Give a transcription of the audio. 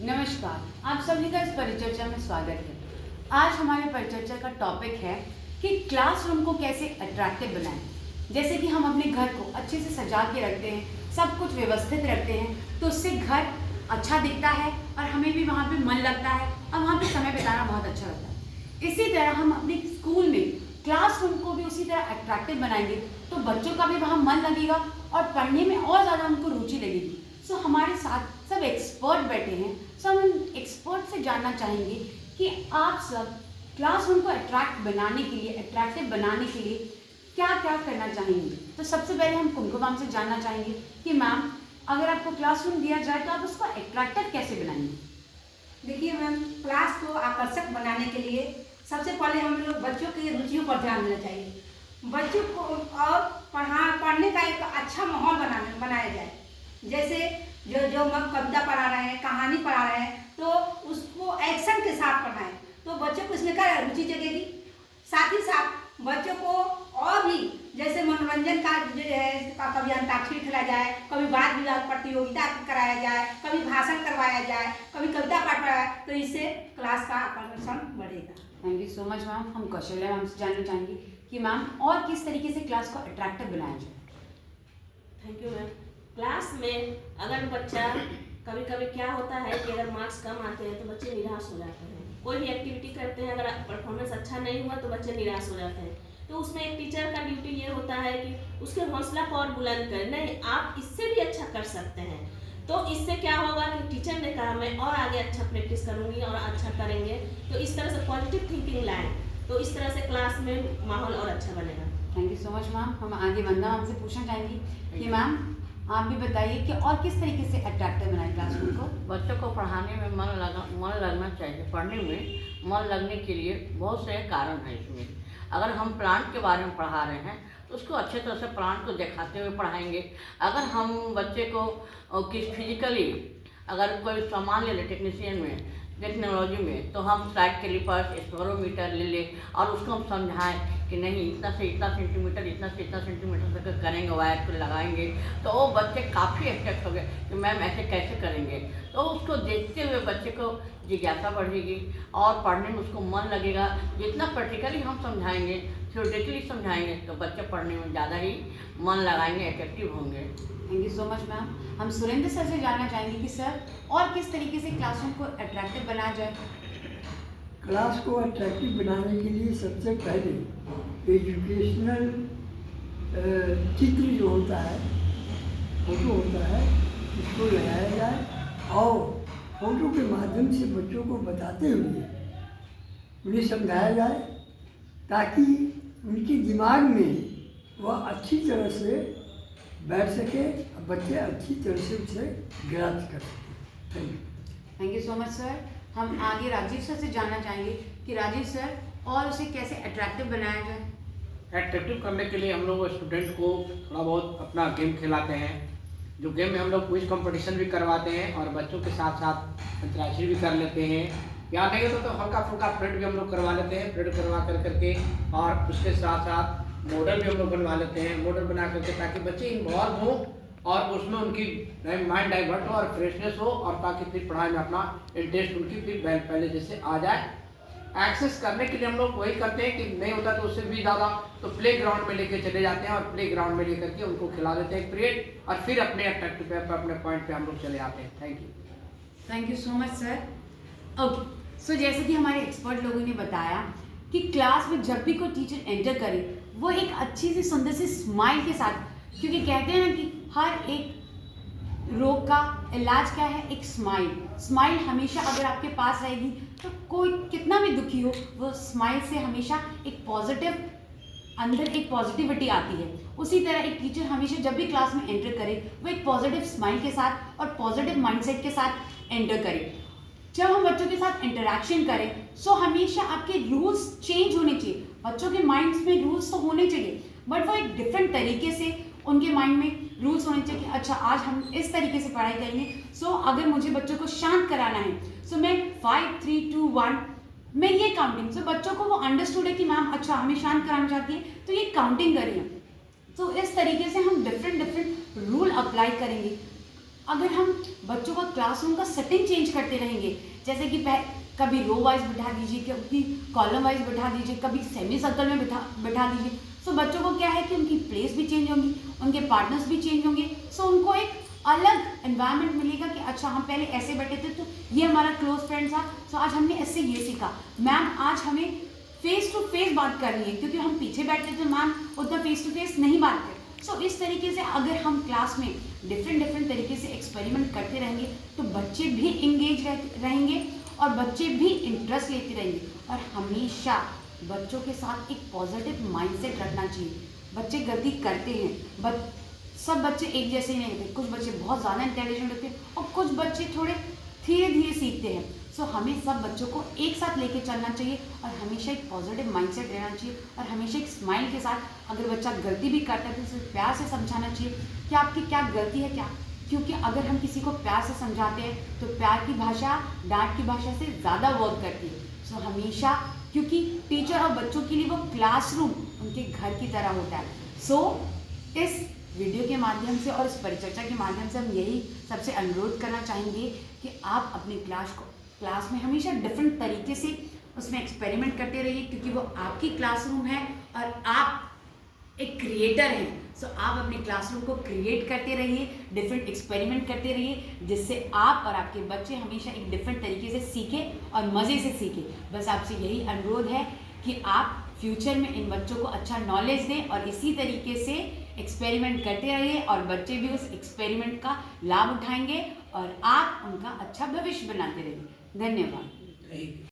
नमस्कार, आप सभी का इस परिचर्चा में स्वागत है। आज हमारे परिचर्चा का टॉपिक है कि क्लासरूम को कैसे अट्रैक्टिव बनाएं। जैसे कि हम अपने घर को अच्छे से सजा के रखते हैं, सब कुछ व्यवस्थित रखते हैं, तो उससे घर अच्छा दिखता है और हमें भी वहाँ पे मन लगता है और वहाँ पे समय बिताना बहुत अच्छा लगता है। इसी तरह हम अपने स्कूल में क्लासरूम को भी उसी तरह अट्रैक्टिव बनाएंगे तो बच्चों का भी वहाँ मन लगेगा और पढ़ने में और ज़्यादा उनको रुचि लगेगी। सो हमारे साथ सब एक्सपर्ट बैठे हैं। सो हम एक्सपर्ट से जानना चाहेंगे कि आप सब क्लासरूम को अट्रैक्टिव बनाने के लिए क्या क्या करना चाहेंगे। तो सबसे पहले हम कुमकुम मैम से जानना चाहेंगे कि मैम, अगर आपको क्लासरूम दिया जाए तो आप उसको अट्रैक्टिव कैसे बनाएंगे। देखिए मैम, क्लास को आकर्षक बनाने के लिए सबसे पहले हम लोग बच्चों की रुचियों पर ध्यान देना चाहिए। बच्चों को और पढ़ने का एक अच्छा माहौल बनाया जाए। जैसे जो कविता पढ़ा रहे हैं, कहानी पढ़ा रहे हैं, तो उसको एक्शन के साथ पढ़ाएं तो बच्चों को इसमें क्या रुचि जगेगी। साथ ही साथ बच्चों को और भी जैसे मनोरंजन का जो है, कभी अंताक्षरी खेला जाए, कभी वाद विवाद प्रतियोगिता कराया जाए, कभी भाषण करवाया जाए, कभी कविता पाठ पढ़ाया, तो इससे क्लास का आकर्षण बढ़ेगा। Thank you so much ma'am. हम कौशल्या मैम से जानना चाहेंगे कि मैम और किस तरीके से क्लास को अट्रैक्टिव बनाया जाए। Thank you ma'am. क्लास में अगर बच्चा कभी कभी क्या होता है कि अगर मार्क्स कम आते हैं तो बच्चे निराश हो जाते हैं। कोई भी एक्टिविटी करते हैं, अगर परफॉर्मेंस अच्छा नहीं हुआ तो बच्चे निराश हो जाते हैं। तो उसमें एक टीचर का ड्यूटी ये होता है कि उसके हौसला को और बुलंद करें, नहीं आप इससे भी अच्छा कर सकते हैं। तो इससे क्या होगा कि टीचर ने कहा मैं और आगे अच्छा प्रैक्टिस करूँगी और अच्छा करेंगे, तो इस तरह से पॉजिटिव थिंकिंग लाएं, तो इस तरह से क्लास में माहौल और अच्छा बनेगा। Thank you so much ma'am. हम आगे वंदना मैम से पूछना चाहेंगे कि मैम, आप भी बताइए कि और किस तरीके से अट्रैक्टिव बनाए क्लासरूम को। बच्चों को पढ़ाने में मन लगना चाहिए। पढ़ने में मन लगने के लिए बहुत से कारण हैं इसमें। अगर हम प्लांट के बारे में पढ़ा रहे हैं तो उसको अच्छे तरह से प्लांट को दिखाते हुए पढ़ाएंगे। अगर हम बच्चे को किस फिजिकली अगर कोई सामान ले ले टेक्नीशियन में, टेक्नोलॉजी में, तो हम स्लाइड कैलिपर्स, एक्सप्लोरोमीटर ले लें और उसको हम समझाएं कि नहीं इतना से इतना सेंटीमीटर, इतना से इतना सेंटीमीटर तक करेंगे, वायर को लगाएंगे, तो वो बच्चे काफ़ी अट्रैक्ट हो गए कि मैम ऐसे कैसे करेंगे। तो उसको देखते हुए बच्चे को जिज्ञासा बढ़ेगी और पढ़ने में उसको मन लगेगा। जितना प्रैक्टिकली हम समझाएंगे, थ्योरेटिकली समझाएंगे, तो बच्चे पढ़ने में ज़्यादा ही मन लगाएंगे, अट्रैक्टिव होंगे। Thank you so much ma'am. हम सुरेंद्र सर से जानना चाहेंगे कि सर और किस तरीके से क्लासरूम को अट्रैक्टिव बनाया जाए। क्लास को अट्रैक्टिव बनाने के लिए सबसे पहले एजुकेशनल चित्र जो होता है, फोटो होता है, इसको लगाया जाए और फोटो के माध्यम से बच्चों को बताते हुए उन्हें समझाया जाए ताकि उनके दिमाग में वह अच्छी तरह से बैठ सके और बच्चे अच्छी तरह से उसे ग्रैस्प कर सकें। Thank you so much sir. हम आगे राजीव सर से जानना चाहेंगे कि राजीव सर और उसे कैसे अट्रैक्टिव बनाया जाए। अट्रैक्टिव करने के लिए हम लोग स्टूडेंट को थोड़ा बहुत अपना गेम खिलाते हैं। जो गेम में हम लोग क्विज कंपटीशन भी करवाते हैं और बच्चों के साथ साथ अंतर्राष्ट्रीय भी कर लेते हैं। या नहीं तो हल्का फुल्का परेड भी हम लोग करवा लेते हैं। परेड करवा करके और उसके साथ साथ मॉडल भी हम लोग बनवा लेते हैं। मॉडल बना करके ताकि बच्चे इन्वॉल्व हों और उसमें उनकी माइंड डाइवर्ट हो और फ्रेशनेस हो और ताकि फिर पढ़ाई में अपना इंटरेस्ट उनकी फिर पहले जैसे आ जाए। एक्सेस करने के लिए हम लोग वही करते हैं कि नहीं होता तो उससे भी ज़्यादा तो प्ले ग्राउंड में लेके चले जाते हैं और प्ले ग्राउंड में लेकर के उनको खिला देते हैं पीरियड और फिर अपने अट्रैक्टिव पे अपने पॉइंट पे हम लोग चले आते हैं। Thank you so much sir. Okay, so जैसे कि हमारे एक्सपर्ट लोगों ने बताया कि क्लास में जब भी कोई टीचर एंटर करे वो एक अच्छी सी सुंदर सी स्माइल के साथ, क्योंकि कहते हैं ना कि हर एक रोग का इलाज क्या है, एक स्माइल। स्माइल हमेशा अगर आपके पास रहेगी तो कोई कितना भी दुखी हो, वो स्माइल से हमेशा एक पॉजिटिव, अंदर एक पॉजिटिविटी आती है। उसी तरह एक टीचर हमेशा जब भी क्लास में एंटर करे वो एक पॉजिटिव स्माइल के साथ और पॉजिटिव माइंडसेट के साथ एंटर करे। जब हम बच्चों के साथ इंटरेक्शन करें सो हमेशा आपके रूल्स चेंज होने चाहिए। बच्चों के माइंड्स में रूल्स तो होने चाहिए बट वो एक डिफरेंट तरीके से उनके माइंड में रूल्स होने चाहिए कि अच्छा आज हम इस तरीके से पढ़ाई करेंगे। सो अगर मुझे बच्चों को शांत कराना है सो मैं 5 3 2 1 मैं ये काउंटिंग, सो बच्चों को वो अंडरस्टूड है कि मैम अच्छा हमें शांत कराना चाहती है तो ये काउंटिंग करिए। तो इस तरीके से हम डिफरेंट रूल अप्लाई करेंगे अगर हम बच्चों का क्लासरूम का सेटिंग चेंज करते रहेंगे, जैसे कि कभी रो वाइज बिठा दीजिए, कभी कॉलम वाइज बिठा दीजिए, कभी सेमी सर्कल में बिठा दीजिए, सो बच्चों को क्या है कि उनकी प्लेस भी चेंज होंगी, उनके पार्टनर्स भी चेंज होंगे, सो उनको एक अलग एनवायरनमेंट मिलेगा कि अच्छा हम पहले ऐसे बैठे थे तो ये हमारा क्लोज फ्रेंड था, सो आज हमने ऐसे ये सीखा, मैम आज हमें फेस टू फेस बात करनी है, क्योंकि हम पीछे बैठते थे मैम उतना फेस टू फेस नहीं बात करते। सो इस तरीके से अगर हम क्लास में डिफरेंट तरीके से एक्सपेरिमेंट करते रहेंगे तो बच्चे भी इंगेज रहेंगे और बच्चे भी इंटरेस्ट लेते रहेंगे। और हमेशा बच्चों के साथ एक पॉजिटिव माइंडसेट रखना चाहिए। बच्चे गलती करते हैं, सब बच्चे एक जैसे नहीं होते, कुछ बच्चे बहुत ज़्यादा इंटेलिजेंट होते हैं और कुछ बच्चे थोड़े धीरे धीरे सीखते हैं। सो हमें सब बच्चों को एक साथ लेके चलना चाहिए और हमेशा एक पॉजिटिव माइंडसेट रहना चाहिए और हमेशा एक स्माइल के साथ अगर बच्चा गलती भी करता है तो उसे प्यार से समझाना चाहिए कि आपकी क्या गलती है क्या, क्योंकि अगर हम किसी को प्यार से समझाते हैं तो प्यार की भाषा डांट की भाषा से ज़्यादा वर्क करती है। सो हमेशा, क्योंकि टीचर और बच्चों के लिए वो क्लासरूम उनके घर की तरह होता है। सो इस वीडियो के माध्यम से और इस परिचर्चा के माध्यम से हम यही सबसे अनुरोध करना चाहेंगे कि आप अपनी क्लास में हमेशा डिफरेंट तरीके से उसमें एक्सपेरिमेंट करते रहिए, क्योंकि वो आपकी क्लासरूम है और आप एक क्रिएटर हैं। सो आप अपने क्लासरूम को क्रिएट करते रहिए, डिफरेंट एक्सपेरिमेंट करते रहिए, जिससे आप और आपके बच्चे हमेशा एक डिफरेंट तरीके से सीखें और मज़े से सीखें। बस आपसे यही अनुरोध है कि आप फ्यूचर में इन बच्चों को अच्छा नॉलेज दें और इसी तरीके से एक्सपेरिमेंट करते रहिए और बच्चे भी उस एक्सपेरिमेंट का लाभ उठाएंगे और आप उनका अच्छा भविष्य बनाते रहिए। धन्यवाद।